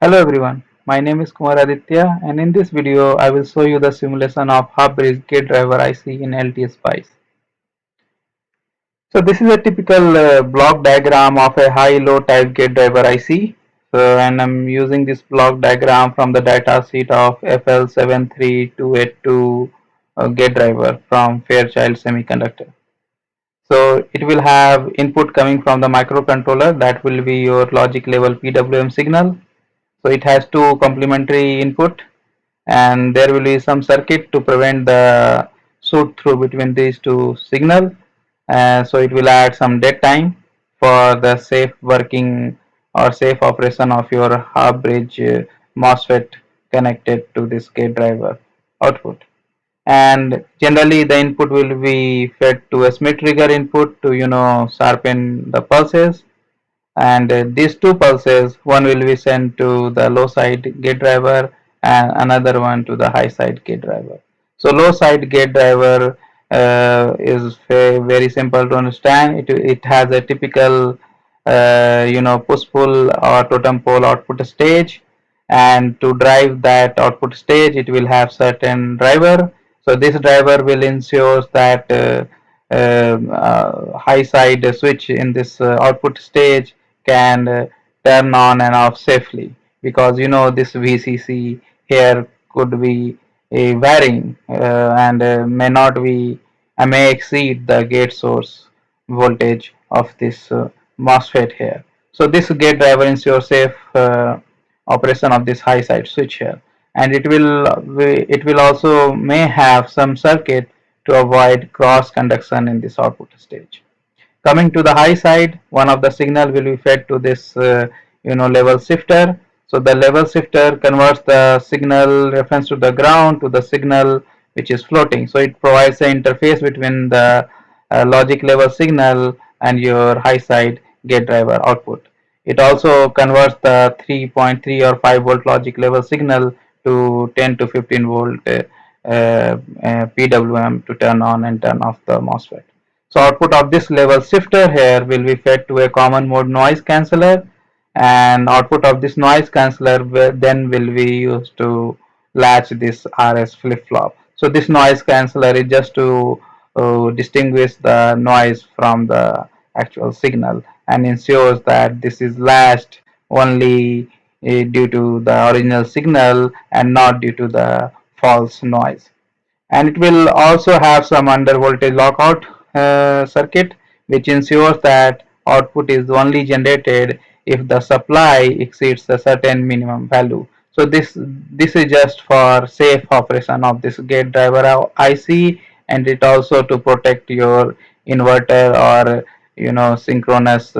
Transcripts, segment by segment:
Hello everyone, my name is Kumar Aditya and in this video I will show you the simulation of half-bridge gate driver IC in LTspice. So this is a typical block diagram of a high-low type gate driver IC. And I'm using this block diagram from the data sheet of FL73282 gate driver from Fairchild Semiconductor. So it will have input coming from the microcontroller, that will be your logic level PWM signal. So it has two complementary input and there will be some circuit to prevent the shoot through between these two signals. So it will add some dead time for the safe working or safe operation of your half bridge MOSFET connected to this gate driver output. And generally the input will be fed to a Smith trigger input to sharpen the pulses, and these two pulses, one will be sent to the low side gate driver and another one to the high side gate driver. So low side gate driver is very simple to understand. It has a typical push pull or totem pole output stage, and to drive that output stage it will have certain driver. So this driver will ensure that high side switch in this output stage can turn on and off safely, because this VCC here could be varying and may not be may exceed the gate source voltage of this MOSFET here. So this gate driver ensures safe operation of this high side switch here, and it will also may have some circuit to avoid cross conduction in this output stage. Coming to the high side, one of the signal will be fed to this level shifter. So the level shifter converts the signal reference to the ground to the signal which is floating. So it provides an interface between the logic level signal and your high side gate driver output. It also converts the 3.3 or 5 volt logic level signal to 10 to 15 volt PWM to turn on and turn off the MOSFET. So output of this level shifter here will be fed to a common mode noise canceller, and output of this noise canceller then will be used to latch this RS flip-flop. So this noise canceller is just to distinguish the noise from the actual signal and ensures that this is latched only due to the original signal and not due to the false noise. And it will also have some under voltage lockout circuit, which ensures that output is only generated if the supply exceeds a certain minimum value. So this is just for safe operation of this gate driver IC, and it also to protect your inverter or synchronous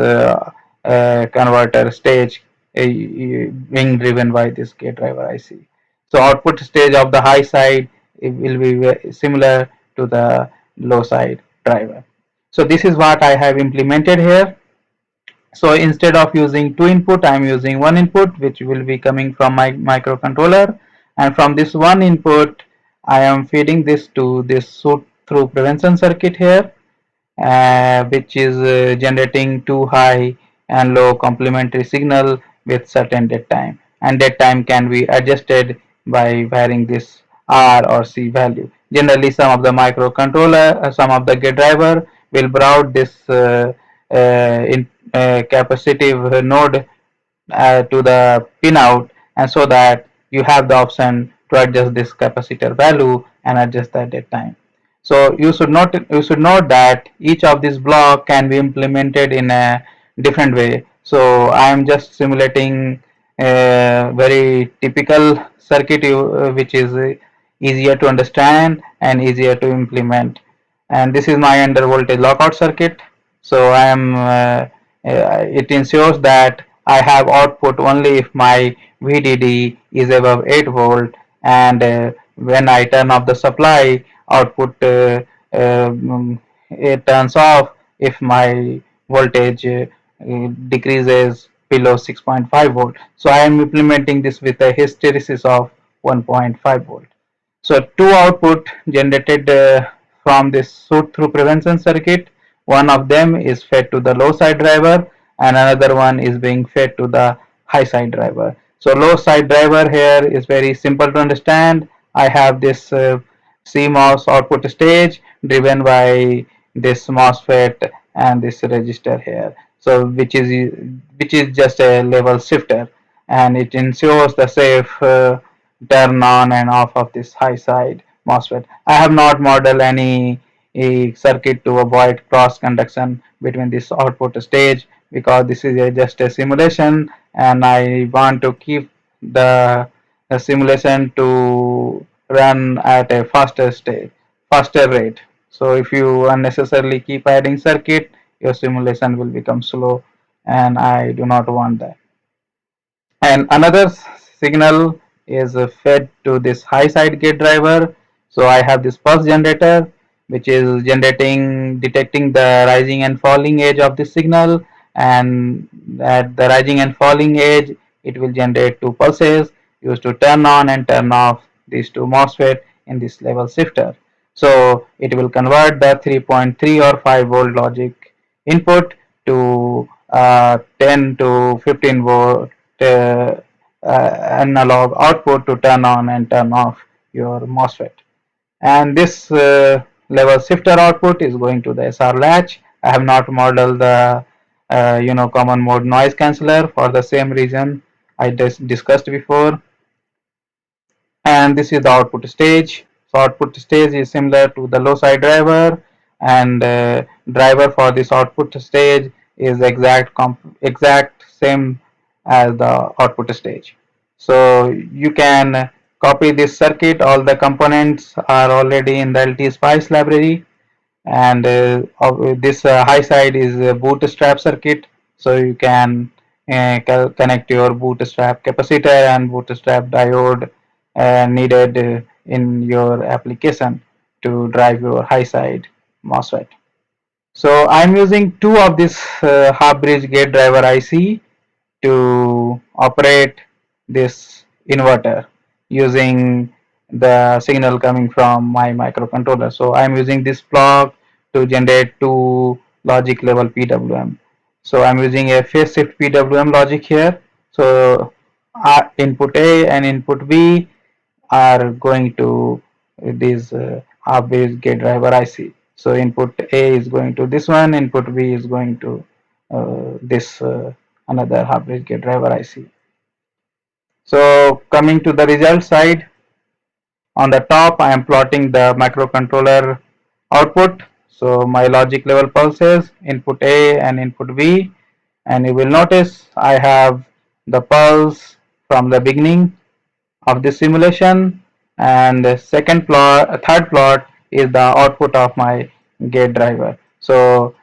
converter stage being driven by this gate driver IC. So output stage of the high side, it will be similar to the low side driver. So this is what I have implemented here. So instead of using two input, I am using one input, which will be coming from my microcontroller, and from this one input I am feeding this to this shoot through prevention circuit here, which is generating two high and low complementary signal with certain dead time, and dead time can be adjusted by varying this R or C value. Generally some of the microcontroller, some of the gate driver will route this capacitive node to the pinout, and so that you have the option to adjust this capacitor value and adjust the dead time. So you should note that each of these block can be implemented in a different way. So I am just simulating a very typical circuit which is easier to understand and easier to implement. And this is my under voltage lockout circuit. So it ensures that I have output only if my VDD is above 8 volt, and when I turn off the supply, output it turns off if my voltage decreases below 6.5 volt. So I am implementing this with a hysteresis of 1.5 volt. So two output generated from this shoot through prevention circuit. One of them is fed to the low side driver and another one is being fed to the high side driver. So low side driver here is very simple to understand. I have this CMOS output stage driven by this MOSFET and this resistor here. So which is just a level shifter, and it ensures the safe turn on and off of this high side MOSFET. I have not modeled any circuit to avoid cross conduction between this output stage because this is just a simulation, and I want to keep the simulation to run at a faster rate. So if you unnecessarily keep adding circuit, your simulation will become slow, and I do not want that. And another signal is fed to this high side gate driver. So I have this pulse generator which is detecting the rising and falling edge of this signal, and at the rising and falling edge it will generate two pulses used to turn on and turn off these two MOSFET in this level shifter. So it will convert the 3.3 or 5 volt logic input to 10 to 15 volt analog output to turn on and turn off your MOSFET. And this level shifter output is going to the SR latch. I have not modeled the common mode noise canceller for the same reason I discussed before. And this is the output stage. So output stage is similar to the low side driver, and driver for this output stage is exact same as the output stage. So you can copy this circuit. All the components are already in the LTspice library, and this high side is a bootstrap circuit, so you can connect your bootstrap capacitor and bootstrap diode needed in your application to drive your high side MOSFET. So I'm using two of this half bridge gate driver IC to operate this inverter using the signal coming from my microcontroller. So I'm using this block to generate two logic level PWM. So I'm using a phase shift PWM logic here. So input A and input B are going to this half bridge gate driver IC. So input A is going to this one, input B is going to this another half bridge gate driver IC. So coming to the result side, on the top I am plotting the microcontroller output. So my logic level pulses, input A and input B, and you will notice I have the pulse from the beginning of the simulation, and the third plot is the output of my gate driver. So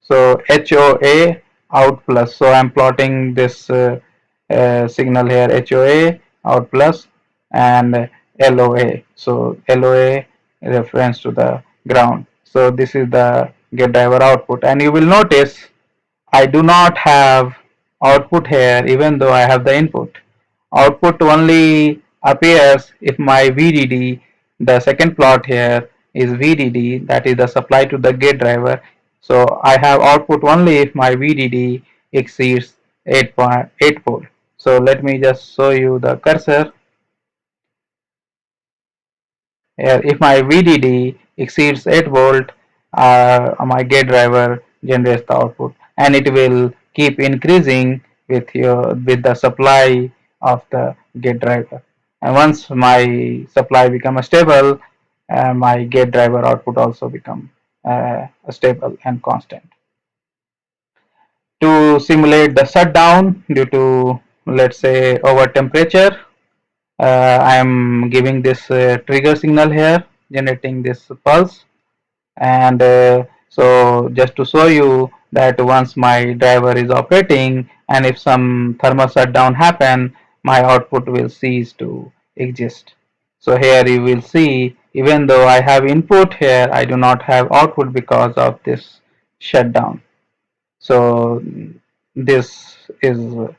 HOA out plus. So I'm plotting this signal here, HOA out plus and LOA. So LOA reference to the ground. So this is the gate driver output, and you will notice I do not have output here even though I have the input. Output only appears if my VDD, the second plot here is VDD, that is the supply to the gate driver. So I have output only if my VDD exceeds 8.8 volt. So let me just show you the cursor. Here, if my VDD exceeds 8 volt, my gate driver generates the output, and it will keep increasing with the supply of the gate driver. And once my supply becomes stable, my gate driver output also become stable and constant. To simulate the shutdown due to, let's say, over temperature, I am giving this trigger signal here, generating this pulse, and so just to show you that once my driver is operating and if some thermal shutdown happen, my output will cease to exist. So here you will see, even though I have input here, I do not have output because of this shutdown. So this is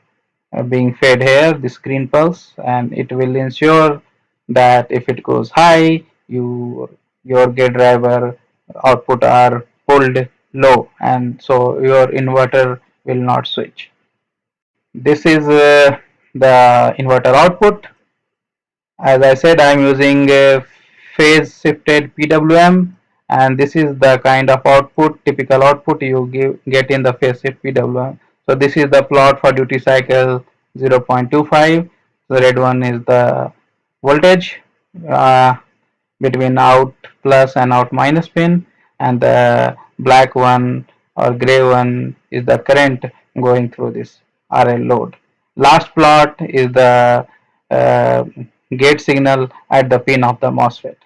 being fed here, the screen pulse, and it will ensure that if it goes high, your gate driver output are pulled low, and so your inverter will not switch. This is the inverter output. As I said, I am using a phase shifted PWM, and this is the kind of output, typical output you get in the phase shift PWM. So this is the plot for duty cycle 0.25. The red one is the voltage uh, between out plus and out minus pin, and the black one or gray one is the current going through this RL load. Last plot is the uh, gate signal at the pin of the MOSFET.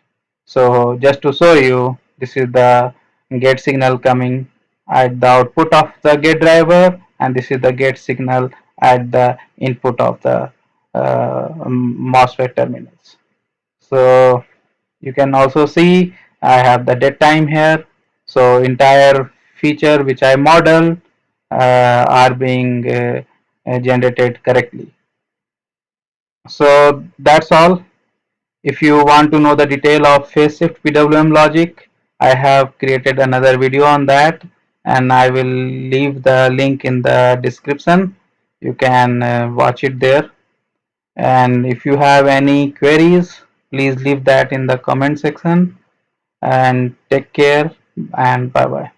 So just to show you, this is the gate signal coming at the output of the gate driver, and this is the gate signal at the input of the MOSFET terminals. So you can also see I have the dead time here. So entire feature which I model are being generated correctly. So that's all. If you want to know the detail of phase shift PWM logic, I have created another video on that, and I will leave the link in the description. You can watch it there. And if you have any queries, please leave that in the comment section, and take care, and bye bye.